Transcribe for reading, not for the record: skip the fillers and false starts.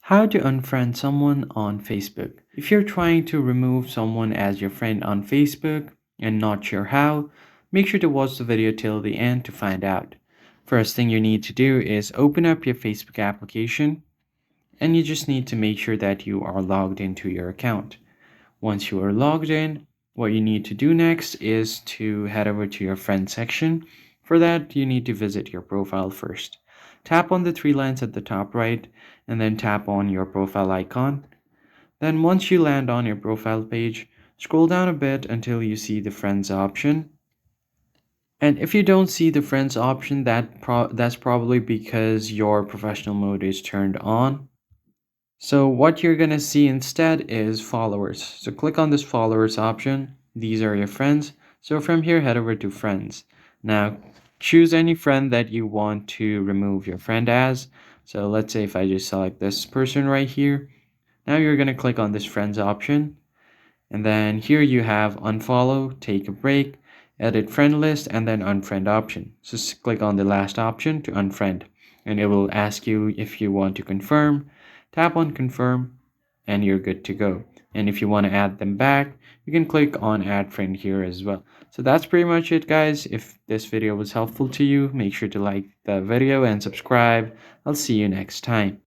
How to unfriend someone on Facebook. If you're trying to remove someone as your friend on Facebook and not sure how, make sure to watch the video till the end to find out. First thing you need to do is open up your Facebook application and you just need to make sure that you are logged into your account. Once you are logged in, what you need to do next is to head over to your friends section. For that, you need to visit your profile first. Tap on the three lines at the top right and then tap on your profile icon. Then once you land on your profile page, scroll down a bit until you see the friends option. And if you don't see the friends option, that's probably because your professional mode is turned on. So what you're gonna see instead is followers. So click on this followers option. These are your friends. So from here, head over to friends. Now choose any friend that you want to remove your friend as. So let's say if I just select this person right here, now you're gonna click on this friends option. And then here you have unfollow, take a break, edit friend list, and then unfriend option. So click on the last option to unfriend. And it will ask you if you want to confirm. Tap on confirm and you're good to go. And if you want to add them back, you can click on add friend here as well. So that's pretty much it, guys. If this video was helpful to you, make sure to like the video and subscribe. I'll see you next time.